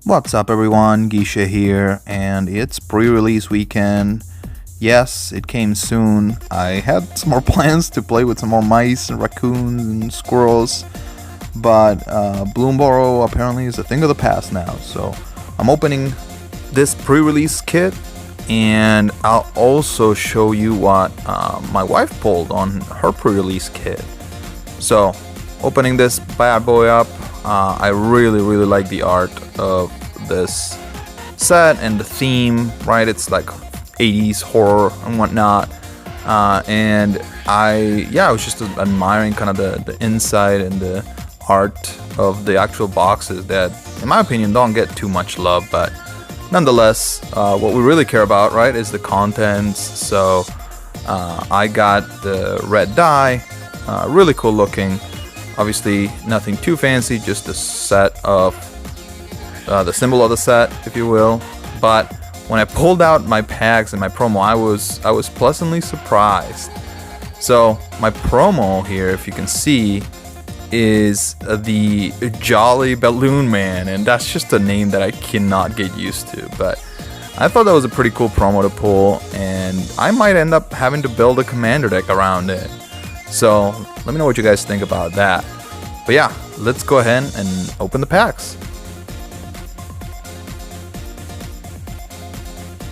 What's up everyone, Gisha here, and it's pre-release weekend. Yes, it came soon. I had some more plans to play with some more mice and raccoons and squirrels, but Bloomborough apparently is a thing of the past now, so I'm opening this pre-release kit, and I'll also show you what my wife pulled on her pre-release kit. So, opening this bad boy up, I really like the art of this set and the theme, right? It's like 80s horror and whatnot, and I was just admiring kind of the inside and the art of the actual boxes that, in my opinion, don't get too much love, but nonetheless, what we really care about, right, is the contents. So I got the red die, really cool looking. Obviously nothing too fancy, just a set of the symbol of the set, if you will. But when I pulled out my packs and my promo, I was pleasantly surprised. So my promo here, if you can see, is the Jolly Balloon Man, and that's just a name that I cannot get used to. But I thought that was a pretty cool promo to pull, and I might end up having to build a commander deck around it. So let me know what you guys think about that. But yeah, let's go ahead and open the packs.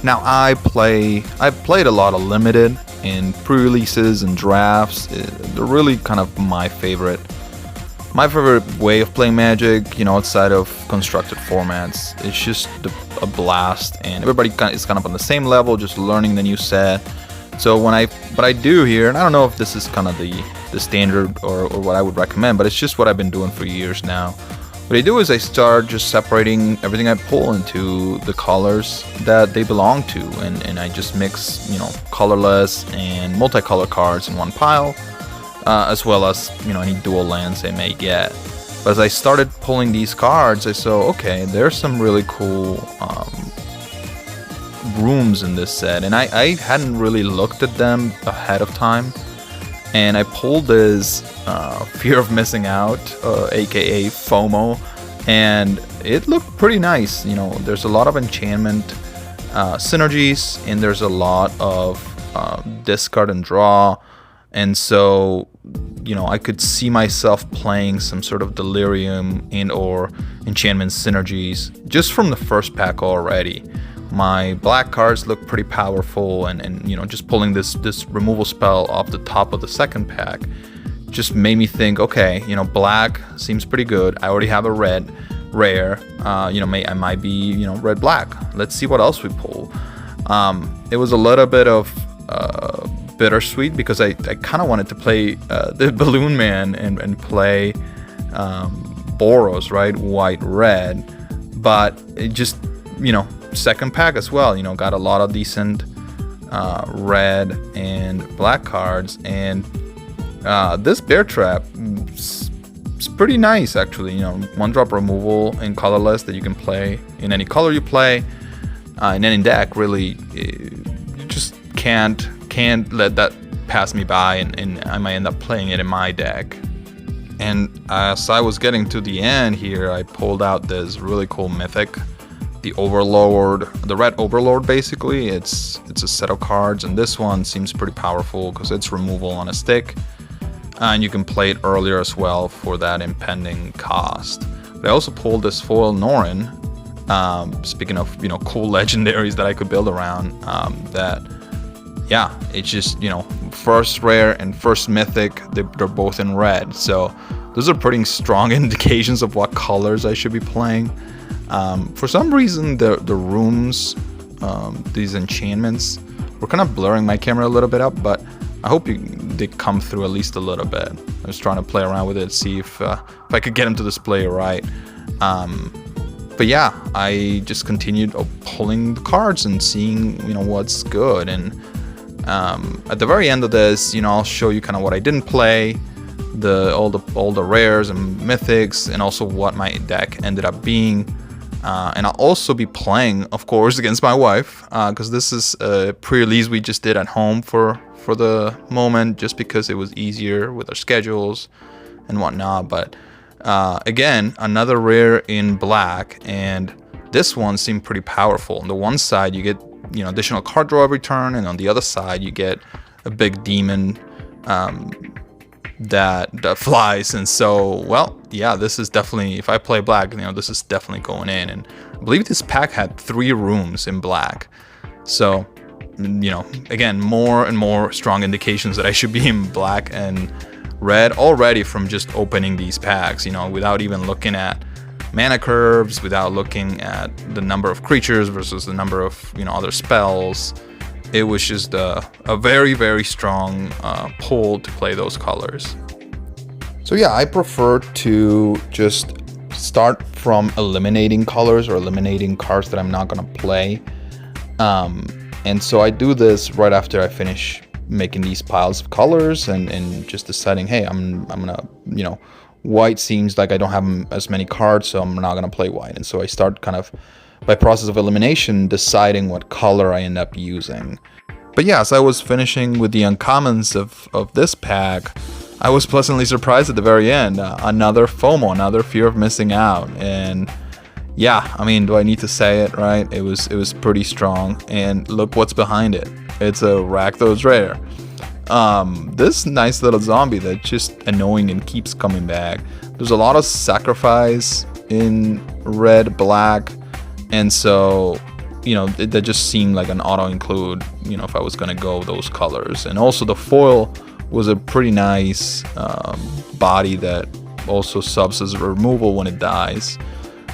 Now I've played a lot of limited and pre-releases and drafts. They're really kind of my favorite way of playing Magic, you know, outside of constructed formats. It's just a blast, and everybody is kind of on the same level, just learning the new set. So what I do here, and I don't know if this is kind of the standard or what I would recommend, but it's just what I've been doing for years now. What I do is I start just separating everything I pull into the colors that they belong to, and I just mix, you know, colorless and multicolor cards in one pile, as well as, you know, any dual lands I may get. But as I started pulling these cards, I saw, okay, there's some really cool rooms in this set, and I hadn't really looked at them ahead of time. And I pulled this Fear of Missing Out, aka FOMO, and it looked pretty nice. You know, there's a lot of enchantment synergies, and there's a lot of discard and draw, and so, you know, I could see myself playing some sort of Delirium and or enchantment synergies just from the first pack already. My black cards look pretty powerful, and you know, just pulling this removal spell off the top of the second pack just made me think, okay, you know, black seems pretty good. I already have a red rare, you know, I might be, you know, red black. Let's see what else we pull. It was a little bit of bittersweet because I kind of wanted to play the Balloon Man and play Boros, right, white red, but it just, you know, second pack as well, you know, got a lot of decent red and black cards, and this Bear Trap is pretty nice actually. You know, 1-drop removal and colorless that you can play in any color you play, in any deck. Really, you just can't let that pass me by, and I might end up playing it in my deck. And as I was getting to the end here, I pulled out this really cool mythic, the Overlord, the red Overlord. Basically, it's a set of cards, and this one seems pretty powerful because it's removal on a stick, and you can play it earlier as well for that impending cost. But I also pulled this foil Norin. Speaking of, you know, cool legendaries that I could build around, that, yeah, it's just, you know, first rare and first mythic, they're both in red, so those are pretty strong indications of what colors I should be playing. For some reason, the rooms, these enchantments, were kind of blurring my camera a little bit up, but I hope they come through at least a little bit. I was trying to play around with it, see if I could get them to display right. But yeah, I just continued pulling the cards and seeing, you know, what's good. And at the very end of this, you know, I'll show you kind of what I didn't play, all the rares and mythics, and also what my deck ended up being. And I'll also be playing, of course, against my wife, because this is a pre-release we just did at home for for the moment, just because it was easier with our schedules and whatnot. But again, another rare in black, and this one seemed pretty powerful. On the one side, you get additional card draw every turn, and on the other side, you get a big demon that flies. And so, well, yeah, this is definitely, if I play black, this is definitely going in. And I believe this pack had 3 rooms in black. So, again, more and more strong indications that I should be in black and red already from just opening these packs, without even looking at mana curves, without looking at the number of creatures versus the number of, other spells. It was just a very, very strong pull to play those colors. So yeah, I prefer to just start from eliminating colors or eliminating cards that I'm not gonna play. And so I do this right after I finish making these piles of colors and just deciding, hey, I'm gonna, white seems like I don't have as many cards, so I'm not gonna play white. And so I start kind of, by process of elimination, deciding what color I end up using. But yeah, as I was finishing with the uncommons of this pack, I was pleasantly surprised at the very end. Another FOMO, another fear of missing out. And yeah, I mean, do I need to say it, right? It was pretty strong. And look what's behind it. It's a Rakdos rare. This nice little zombie that's just annoying and keeps coming back. There's a lot of sacrifice in red, black, and so that just seemed like an auto include, if I was gonna go those colors. And also the foil was a pretty nice body that also subs as a removal when it dies.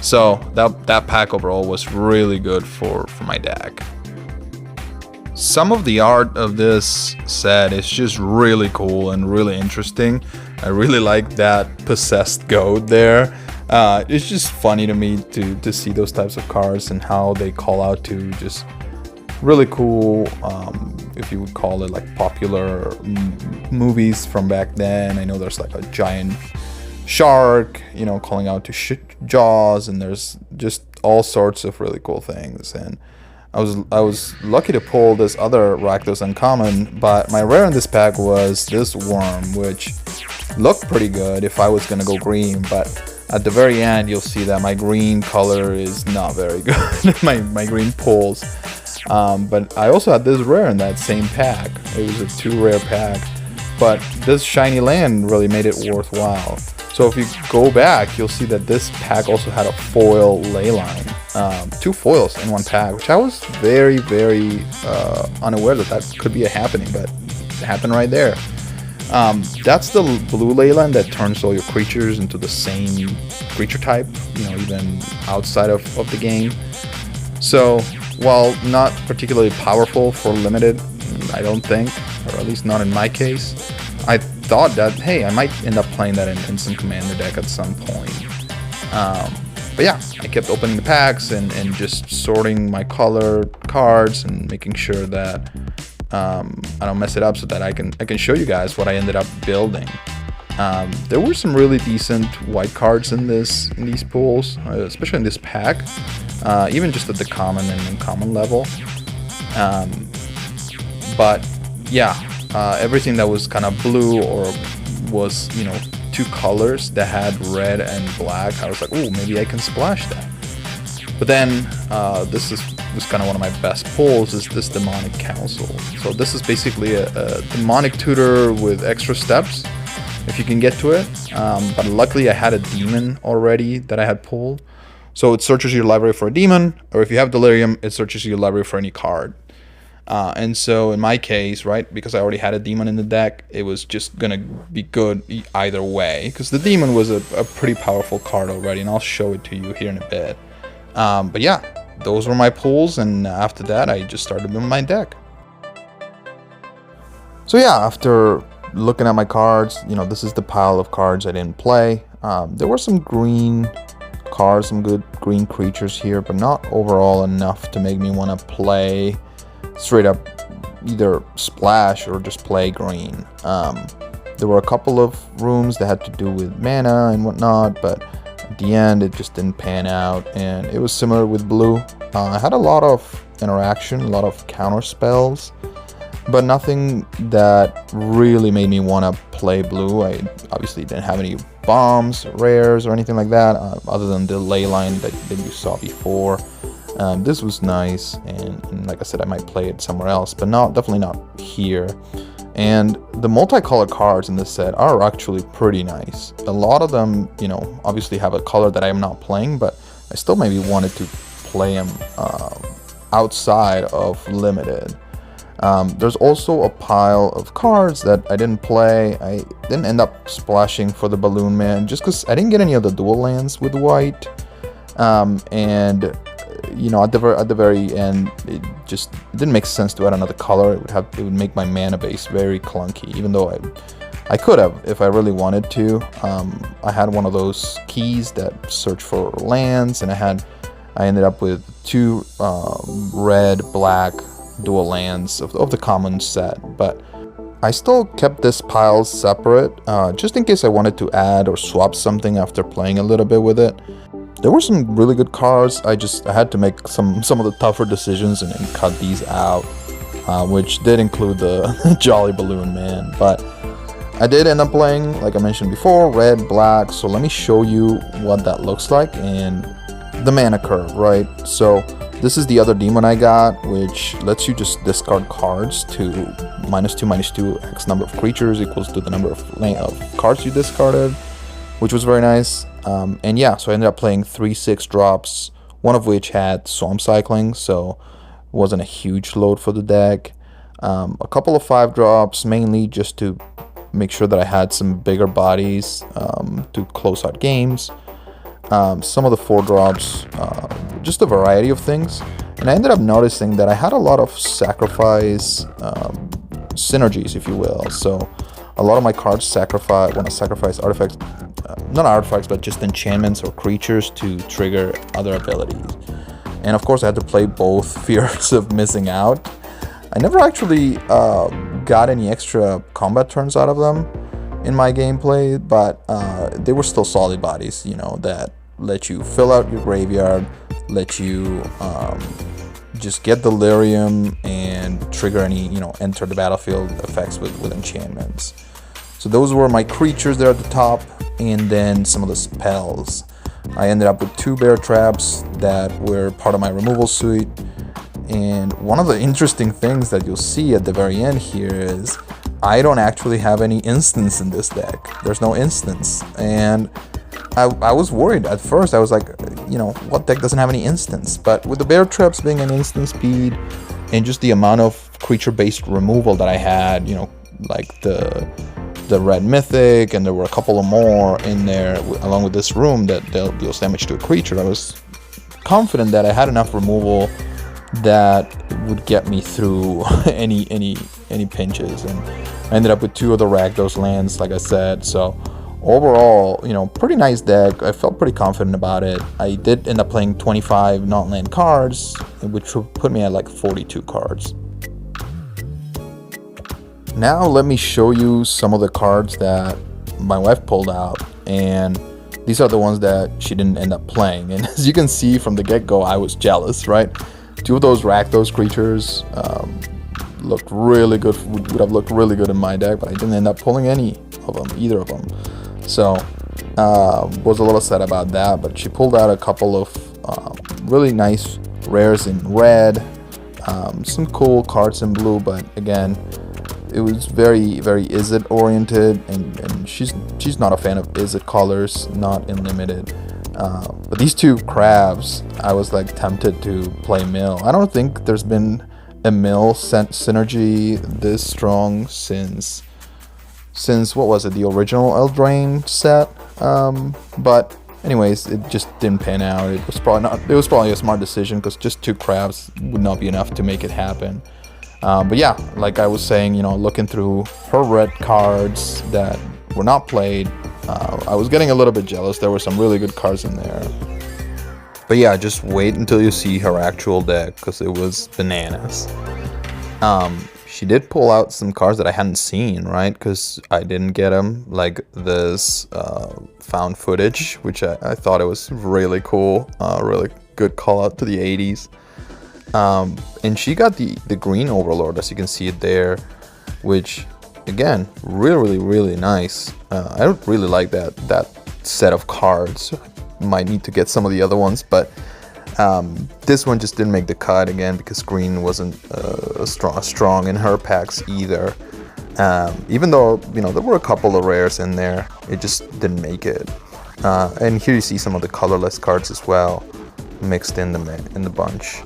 So that pack overall was really good for my deck. Some of the art of this set is just really cool and really interesting. I really like that possessed goat there. It's just funny to me to see those types of cards and how they call out to just really cool, if you would call it, like popular movies from back then. I know there's like a giant shark, calling out to Jaws, and there's just all sorts of really cool things. And I was lucky to pull this other Rakdos uncommon, but my rare in this pack was this worm, which looked pretty good if I was gonna go green, but at the very end you'll see that my green color is not very good. my green pulls. But I also had this rare in that same pack. It was a 2 rare pack, but this shiny land really made it worthwhile. So if you go back, you'll see that this pack also had a foil Leyline. 2 foils in one pack, which I was very, very unaware that could be a happening, but it happened right there. That's the blue Leyland that turns all your creatures into the same creature type, even outside of the game. So while not particularly powerful for limited, I don't think, or at least not in my case, I thought that, hey, I might end up playing that in some commander deck at some point. But yeah, I kept opening the packs and just sorting my colored cards and making sure that I don't mess it up, so that I can show you guys what I ended up building. There were some really decent white cards in these pools, especially in this pack, even just at the common and uncommon level. But yeah, everything that was kind of blue or was 2 colors that had red and black, I was like, oh, maybe I can splash that. But then this was kind of one of my best pulls, is this Demonic Council. So this is basically a demonic tutor with extra steps, if you can get to it. But luckily I had a demon already that I had pulled. So it searches your library for a demon, or if you have Delirium, it searches your library for any card. And so in my case, right, because I already had a demon in the deck, it was just gonna be good either way, because the demon was a pretty powerful card already, and I'll show it to you here in a bit. But yeah, those were my pulls, and after that I just started building my deck. So yeah, after looking at my cards, this is the pile of cards I didn't play. There were some green cards, some good green creatures here, but not overall enough to make me want to play straight up either splash or just play green. There were a couple of rooms that had to do with mana and whatnot, but at the end it just didn't pan out, and it was similar with blue. I had a lot of interaction, a lot of counter spells but nothing that really made me want to play blue. I obviously didn't have any bombs, rares, or anything like that, other than the ley line that you saw before. This was nice, and like I said, I might play it somewhere else, but definitely not here. And the multicolored cards in this set are actually pretty nice. A lot of them, you know, obviously have a color that I am not playing, but I still maybe wanted to play them outside of limited. There's also a pile of cards that I didn't play. I didn't end up splashing for the Balloon Man just because I didn't get any of the dual lands with white. And you know, at the very end, it didn't make sense to add another color. It would make my mana base very clunky, even though I could have if I really wanted to. I had one of those keys that search for lands, and I ended up with 2 red, black dual lands of the common set, but I still kept this pile separate just in case I wanted to add or swap something after playing a little bit with it. There were some really good cards. I had to make some of the tougher decisions and cut these out, which did include the Jolly Balloon Man. But I did end up playing, like I mentioned before, red, black. So let me show you what that looks like and the mana curve, right? So this is the other demon I got, which lets you just discard cards to -2/-2 X number of creatures equals to the number of cards you discarded, which was very nice. And yeah, so I ended up playing 3 6-drops, one of which had Swamp Cycling, so it wasn't a huge load for the deck. A couple of 5-drops, mainly just to make sure that I had some bigger bodies to close out games. Some of the 4-drops, just a variety of things. And I ended up noticing that I had a lot of sacrifice synergies, if you will. So a lot of my cards want to sacrifice artifacts, not artifacts, but just enchantments or creatures to trigger other abilities. And of course I had to play both fears of missing out. I never actually got any extra combat turns out of them in my gameplay, but they were still solid bodies, you know, that let you fill out your graveyard, let you just get Delirium and trigger any, you know, enter the battlefield effects with enchantments. So those were my creatures there at the top, and then some of the spells. I ended up with 2 bear traps that were part of my removal suite. And one of the interesting things that you'll see at the very end here is I don't actually have any instants in this deck. There's no instants. And I was worried at first. I was like, you know, what deck doesn't have any instants? But with the bear traps being an instant speed and just the amount of creature-based removal that I had, you know, like the red mythic, and there were a couple of more in there along with this room that deals damage to a creature, I was confident that I had enough removal that would get me through any pinches. And I ended up with 2 of the Rakdos lands, like I said. So overall, you know, pretty nice deck. I felt pretty confident about it. I did end up playing 25 non-land cards, which would put me at like 42 cards. Now let me show you some of the cards that my wife pulled out, and these are the ones that she didn't end up playing. And as you can see from the get-go, I was jealous, right? 2 of those Rakdos creatures looked really good, would have looked really good in my deck, but I didn't end up pulling either of them. So was a little sad about that, but she pulled out a couple of really nice rares in red, some cool cards in blue, but again, it was very, very Izzet oriented, and she's not a fan of Izzet colors, not in limited. But these 2 crabs, I was like tempted to play mill. I don't think there's been a mill synergy this strong since what was it, the original Eldraine set. But anyways, it just didn't pan out. It was probably a smart decision, because just 2 crabs would not be enough to make it happen. But yeah, like I was saying, you know, looking through her red cards that were not played, I was getting a little bit jealous. There were some really good cards in there. But yeah, just wait until you see her actual deck, because it was bananas. She did pull out some cards that I hadn't seen, right? Because I didn't get them, like this found footage, which I thought it was really cool. Really good call out to the 80s. And she got the green Overlord, as you can see it there, which again, really nice. I don't really like that set of cards. Might need to get some of the other ones, but this one just didn't make the cut again because green wasn't strong in her packs either. Even though, you know, there were a couple of rares in there, it just didn't make it. And here you see some of the colorless cards as well, mixed in the bunch.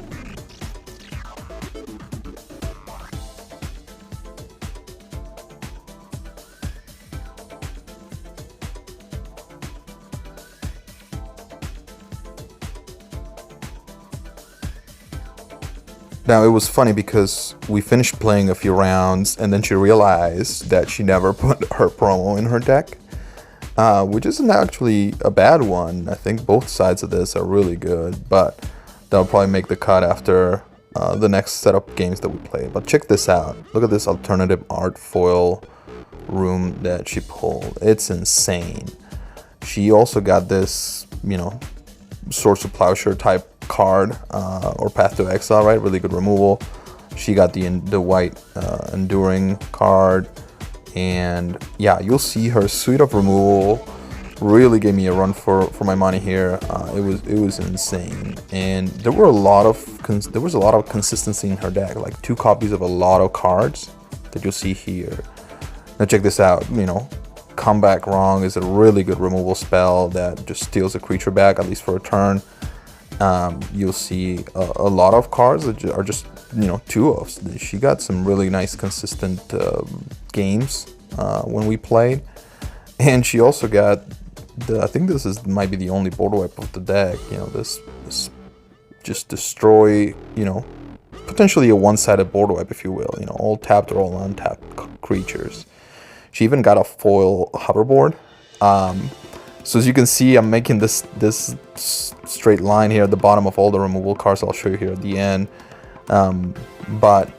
Now, it was funny because we finished playing a few rounds and then she realized that she never put her promo in her deck, which isn't actually a bad one. I think both sides of this are really good, but that'll probably make the cut after the next setup games that we play. But check this out. Look at this alternative art foil room that she pulled. It's insane. She also got this, you know, Swords of Plowshare type card, or Path to Exile, right? Really good removal. She got the white Enduring card, and yeah, you'll see her suite of removal really gave me a run for my money here. It was insane, and there was a lot of consistency in her deck, like 2 copies of a lot of cards that you'll see here. Now check this out. You know, Come Back Wrong is a really good removal spell that just steals a creature back, at least for a turn. You'll see a lot of cards that are just, you know, 2-ofs. She got some really nice consistent games when we played, and she also got I think this might be the only board wipe of the deck. You know, this just destroy, you know, potentially a one-sided board wipe, if you will. You know, all tapped or all untapped creatures. She even got a foil hoverboard. So as you can see, I'm making this straight line here at the bottom of all the removal cards. I'll show you here at the end. But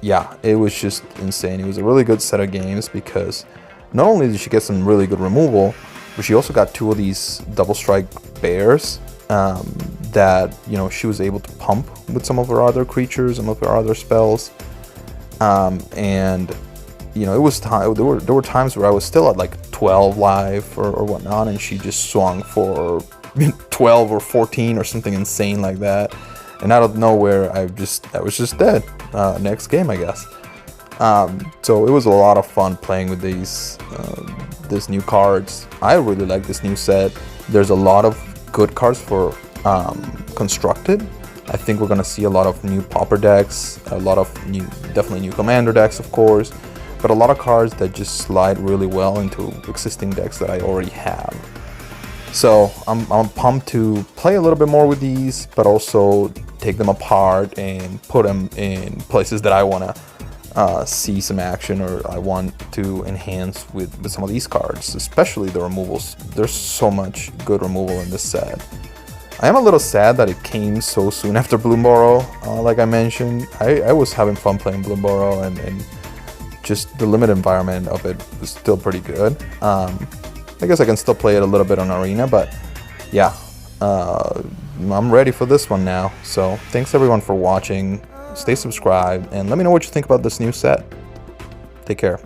yeah, it was just insane. It was a really good set of games because not only did she get some really good removal, but she also got 2 of these double strike bears that, you know, she was able to pump with some of her other creatures, some of her other spells, and you know, it was time. There were times where I was still at like 12 life or whatnot, and she just swung for 12 or 14 or something insane like that. And out of nowhere, I was just dead. Next game, I guess. So it was a lot of fun playing with these new cards. I really like this new set. There's a lot of good cards for constructed. I think we're gonna see a lot of new Pauper decks, a lot of definitely new Commander decks, of course. But a lot of cards that just slide really well into existing decks that I already have. So I'm pumped to play a little bit more with these, but also take them apart and put them in places that I want to see some action, or I want to enhance with some of these cards, especially the removals. There's so much good removal in this set. I am a little sad that it came so soon after Bloomborough. Like I mentioned, I was having fun playing Bloomborough, and just the limited environment of it was still pretty good. I guess I can still play it a little bit on Arena, but yeah, I'm ready for this one now. So thanks everyone for watching. Stay subscribed and let me know what you think about this new set. Take care.